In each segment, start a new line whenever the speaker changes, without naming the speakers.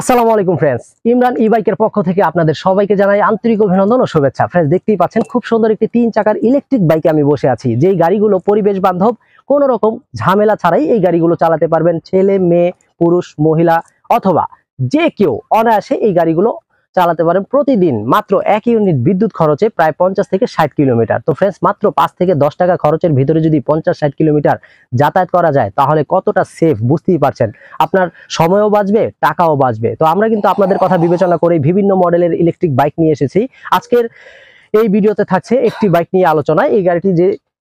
আসসালামু আলাইকুম ফ্রেন্ডস, ইমরান ই বাইকের পক্ষ থেকে আপনাদের সবাইকে জানাই আন্তরিক অভিনন্দন ও শুভেচ্ছা। ফ্রেন্ডস, দেখতেই পাচ্ছেন খুব সুন্দর একটি 3 চাকার ইলেকট্রিক বাইকে আমি বসে আছি, যেই গাড়িগুলো পরিবেশ বান্ধব, কোনো রকম ঝামেলা ছাড়াই এই গাড়িগুলো চালাতে পারবেন। ছেলে মেয়ে, পুরুষ, মহিলা অথবা যে কেউ অনায়াসে এই গাড়িগুলো চালাতে পারেন। প্রতিদিন মাত্র 1 ইউনিট বিদ্যুৎ খরচে প্রায় 50 থেকে 60 কিলোমিটার। তো ফ্রেন্ডস, মাত্র 5 থেকে 10 টাকা খরচের ভিতরে যদি 50-60 কিলোমিটার যাতায়াত করা যায়, তাহলে কতটা সেফ বুঝতেই পারছেন। আপনার সময়ও বাঁচবে, টাকাও বাঁচবে। তো আমরা কিন্তু আপনাদের কথা বিবেচনা করে বিভিন্ন মডেলের ইলেকট্রিক বাইক নিয়ে এসেছি। আজকের এই ভিডিওতে থাকছে একটি বাইক নিয়ে আলোচনা। এই গাড়িটি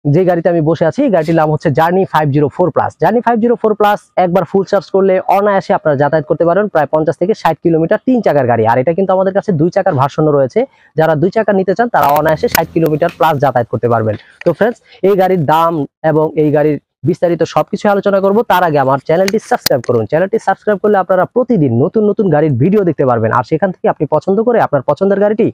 যে গাড়িতে আমি বসে আছি, এই গাড়িটির নাম হচ্ছে জার্নি 504 প্লাস। জার্নি 504 প্লাস একবার ফুল চার্জ করলে অনায়াসে আপনারা যাতায়াত করতে পারেন প্রায় 50 থেকে 60 কিলোমিটার 3 চাকার গাড়ি। আর এটা কিন্তু আমাদের কাছে 2 চাকার ভার্সনও রয়েছে। যারা 2 চাকা নিতে চান তারা অনায়াসে 60 কিলোমিটার প্লাস যাতায়াত করতে পারবেন। তো ফ্রেন্ডস, এই গাড়ির দাম এবং এই গাড়ির বিস্তারিত সবকিছু আলোচনা করব। তার আগে আমার চ্যানেলটি সাবস্ক্রাইব করুন। চ্যানেলটি সাবস্ক্রাইব করলে আপনারা প্রতিদিন নতুন নতুন গাড়ির ভিডিও দেখতে পারবেন। আর সেখান থেকে আপনি পছন্দ করে আপনার পছন্দের গাড়িটি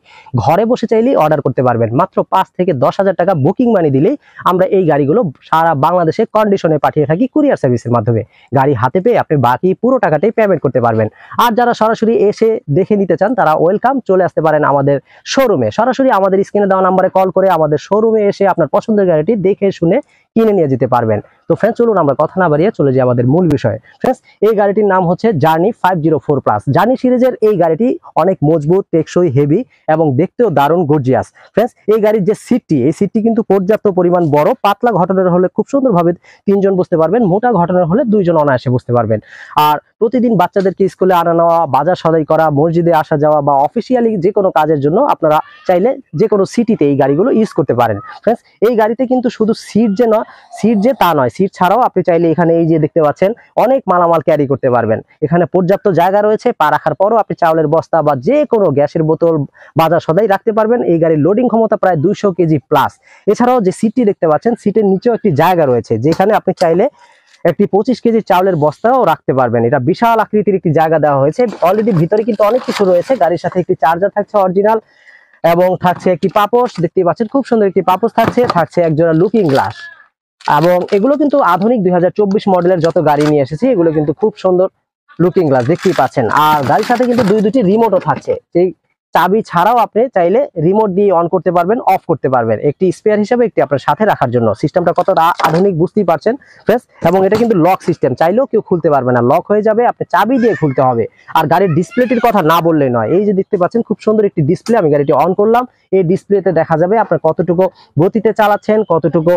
ঘরে বসে চাইলেই অর্ডার করতে পারবেন। মাত্র 5 থেকে 10,000 টাকা বুকিং মানি দিলেই আমরা এই গাড়িগুলো সারা বাংলাদেশে কন্ডিশনে পাঠিয়ে থাকি কুরিয়ার সার্ভিসের মাধ্যমে। গাড়ি হাতে পেয়ে আপনি বাকি পুরো টাকাটাই পেমেন্ট করতে পারবেন। আর যারা সরাসরি এসে দেখে নিতে চান তারা ওয়েলকাম, চলে আসতে পারেন আমাদের শোরুমে। সরাসরি আমাদের স্ক্রিনে দেওয়া নাম্বারে কল করে আমাদের শোরুমে এসে আপনার পছন্দের গাড়িটি দেখে শুনে কিনে নিয়ে যেতে পারবেন। তো ফ্রেন্ডস, চলুন আমরা কথা না বাড়িয়ে চলে যাই আমাদের মূল বিষয়ে। ফ্রেন্ডস, এই গাড়িটির নাম হচ্ছে জার্নি 504 প্লাস। জার্নি সিরিজের এই গাড়িটি অনেক মজবুত, টেকসই, হেভি এবং দেখতেও দারুণ গর্জিয়াস। ফ্রেন্ডস, এই গাড়ির যে সিটটি, এই সিটটি কিন্তু পর্যাপ্ত পরিমাণ বড়। পাতলা ঘটনার হলে খুব সুন্দরভাবে 3 জন বসতে পারবেন, মোটা ঘটনার হলে 2 জন অনায়াসে বসতে পারবেন। আর প্রতিদিন বাচ্চাদেরকে স্কুলে আনা নেওয়া, বাজার সদাই করা, মসজিদে আসা যাওয়া বা অফিসিয়ালি যে কোনো কাজের জন্য আপনারা চাইলে যে কোনো সিটিতে এই গাড়িগুলো ইউজ করতে পারেন। ফ্রেন্ডস, এই গাড়িতে কিন্তু শুধু সিট যে তা নয়, সিট ছাড়াও আপনি চাইলে এখানে এই যে দেখতে পাচ্ছেন অনেক মালামাল ক্যারি করতে পারবেন। এখানে পর্যাপ্ত জায়গা রয়েছে। পা রাখার পরও আপনি চাউলের বস্তা বা যে কোনো গ্যাসের বোতল, বাজার সদাই রাখতে পারবেন। এই গাড়ির লোডিং ক্ষমতা প্রায় 200 কেজি প্লাস। এছাড়াও যে সিটটি দেখতে পাচ্ছেন, সিটের নিচেও একটি জায়গা রয়েছে, যেখানে আপনি চাইলে একটি 25 কেজি চাউলের বস্তাও রাখতে পারবেন। এটা বিশাল আকৃতির একটি জায়গা দেওয়া হয়েছে। অলরেডি ভিতরে কিন্তু অনেক কিছু রয়েছে। গাড়ির সাথে একটি চার্জার থাকছে অরিজিনাল, এবং থাকছে একটি পাপোশ, দেখতেই পাচ্ছেন খুব সুন্দর একটি পাপোশ থাকছে একজোড়া লুকিং গ্লাস। এবং এগুলো কিন্তু আধুনিক 2024 মডেলের যত গাড়ি নিয়ে এসেছি, এগুলো কিন্তু খুব সুন্দর লুকিং গ্লাস দেখতেই পাচ্ছেন। আর গাড়ির সাথে কিন্তু দুটি রিমোটও থাকছে। সেই চাবি ছাড়াও আপনি চাইলে রিমোট দিয়ে অন করতে পারবেন, অফ করতে পারবেন। একটি স্পেয়ার হিসেবে একটি আপনার সাথে রাখার জন্য। সিস্টেমটা কতটা আধুনিক বুঝতেই পারছেন ফ্রেন্ডস। এবং এটা কিন্তু লক সিস্টেম, চাইলেও কেউ খুলতে পারবে না, লক হয়ে যাবে, আপনি চাবি দিয়ে খুলতে হবে। আর গাড়ির ডিসপ্লেটির কথা না বললেই নয়। এই যে দেখতে পাচ্ছেন খুব সুন্দর একটি ডিসপ্লে, আমি গাড়িটি অন করলাম। এই ডিসপ্লেতে দেখা যাবে আপনার কতটুকু গতিতে চালাচ্ছেন, কতটুকু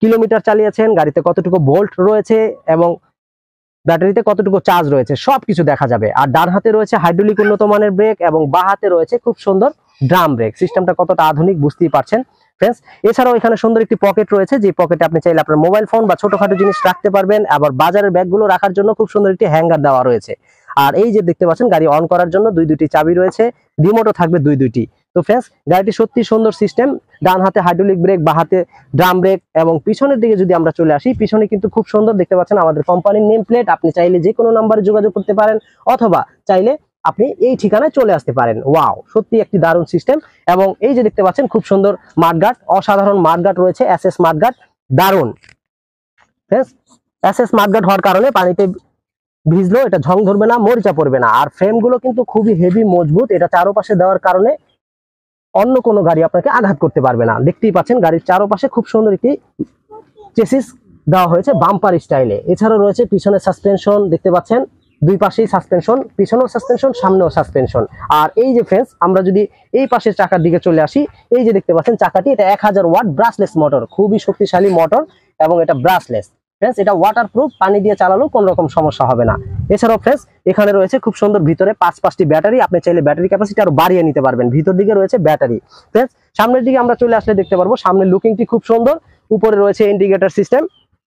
কিলোমিটার চালিয়েছেন, গাড়িতে কতটুকু ভোল্ট রয়েছে এবং ব্যাটারিতে কতটুকু চার্জ রয়েছে, সবকিছু দেখা যাবে। আর ডান হাতে রয়েছে হাইড্রোলিক উন্নত মানের ব্রেক এবং বাঁ হাতে রয়েছে খুব সুন্দর ড্রাম ব্রেক। সিস্টেমটা কতটা আধুনিক বুঝতেই পারছেন ফ্রেন্ডস। এছাড়াও এখানে সুন্দর একটি পকেট রয়েছে, যে পকেটে আপনি চাইলে আপনার মোবাইল ফোন বা ছোটখাটো জিনিস রাখতে পারবেন। আবার বাজারের ব্যাগগুলো রাখার জন্য খুব সুন্দর একটি হ্যাঙ্গার দেওয়া রয়েছে। আর এই যে দেখতে পাচ্ছেন গাড়ি অন করার জন্য দুটি চাবি রয়েছে, রিমোটও থাকবে দুটি। তো ফ্রেন্ডস, গাড়িটি সত্যি সুন্দর সিস্টেম। ডান হাতে হাইড্রোলিক ব্রেক, বা হাতে ড্রাম ব্রেক। এবং পিছনের দিকে যদি আমরা চলে আসি, পিছনে কিন্তু খুব সুন্দর দেখতে পাচ্ছেন আমাদের কোম্পানির নেম প্লেট। আপনি চাইলে যে কোনো নাম্বারে যোগাযোগ করতে পারেন, অথবা চাইলে আপনি এই ঠিকানায় চলে আসতে পারেন। ওয়াও, সত্যি একটি দারুণ সিস্টেম। এবং এই যে দেখতে পাচ্ছেন খুব সুন্দর মাঠগার্ড, অসাধারণ মাঠগার্ড রয়েছে, এসএস মাঠগার্ড, দারুণ ফ্রেন্ডস। এসএস মাঠগার্ড হওয়ার কারণে পানিতে ভিজলো এটা ঝং ধরবে না, মরিচা পড়বে না। আর ফ্রেমগুলো কিন্তু খুবই হেভি, মজবুত। এটা চারপাশে দেওয়ার কারণে অন্য কোনো গাড়ি আপনাকে আঘাত করতে পারবে না। দেখতেই পাচ্ছেন গাড়ির চারপাশে খুব সুন্দর একটি চেসিস দেওয়া হয়েছে বাম্পার স্টাইলে। এছাড়াও রয়েছে পিছনে সাসপেনশন, দেখতে পাচ্ছেন দুই পাশেই সাসপেনশন, পিছনেও সাসপেনশন, সামনেও সাসপেনশন। আর এই যে ফ্রেন্ডস, আমরা যদি এই পাশের চাকার দিকে চলে আসি, এই যে দেখতে পাচ্ছেন চাকাটি, এটা 1000 ওয়াট ব্রাশলেস মোটর, খুবই শক্তিশালী মোটর এবং এটা ব্রাশলেস। ফ্রেন্ডস, এটা ওয়াটারপ্রুফ, পানি দিয়ে চালালেও কোনো রকম সমস্যা হবে না। এছাড়াও ফ্রেন্ডস, এখানে রয়েছে খুব সুন্দর ভিতরে 5টি ব্যাটারি। আপনি চাইলে ব্যাটারি ক্যাপাসিটি আরো বাড়িয়ে নিতে পারবেন। ভিতর দিকে রয়েছে ব্যাটারি। ফ্রেন্ডস, সামনের দিকে আমরা চলে আসলে দেখতে পারবো সামনের লুকিংটি খুব সুন্দর। উপরে রয়েছে ইন্ডিকেটর সিস্টেম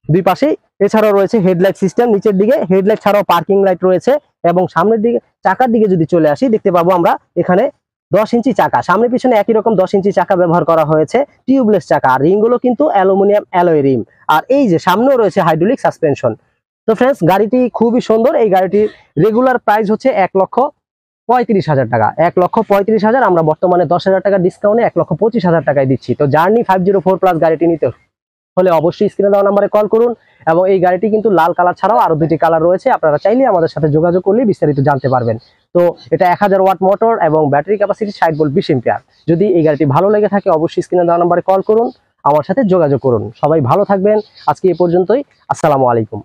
দুই পাশেই। এছাড়াও রয়েছে হেডলাইট সিস্টেম, নিচের দিকে হেডলাইট ছাড়াও পার্কিং লাইট রয়েছে। এবং সামনের দিকে চাকার দিকে যদি চলে আসি, দেখতে পাবো আমরা এখানে 10 ইঞ্চি চাকা, সামনে পিছনে একই রকম 10 ইঞ্চি চাকা ব্যবহার করা হয়েছে, টিউবলেস চাকা। আর রিংগুলো কিন্তু অ্যালুমিনিয়াম অ্যালয় রিম। আর এই যে সামনেও রয়েছে হাইড্রোলিক সাসপেনশন। তো ফ্রেন্ডস, গাড়িটি খুবই সুন্দর। এই গাড়িটির রেগুলার প্রাইস হচ্ছে 1,35,000 টাকা। 1,35,000, আমরা বর্তমানে 10,000 টাকা ডিসকাউন্টে 1,25,000 টাকায় দিচ্ছি। তো জার্নি 504 প্লাস গাড়িটি নিতে হলে অবশ্যই স্ক্রিনে দেওয়া নাম্বারে কল করুন। এবং এই গাড়িটি কিন্তু লাল কালার ছাড়াও আরো 2টি কালার রয়েছে, আপনারা চাইলে আমাদের সাথে যোগাযোগ করলে বিস্তারিত জানতে পারবেন। তো এটা 1000 ওয়াট মোটর এবং ব্যাটারি ক্যাপাসিটি 60 ভোল্ট 20 এম্পিয়ার। যদি এই গাড়িটি ভালো লেগে থাকে অবশ্যই স্ক্রিনে দেওয়া নাম্বারে কল করুন, আমার সাথে যোগাযোগ করুন। সবাই ভালো থাকবেন, আজকে এই পর্যন্তই। আসসালামু আলাইকুম।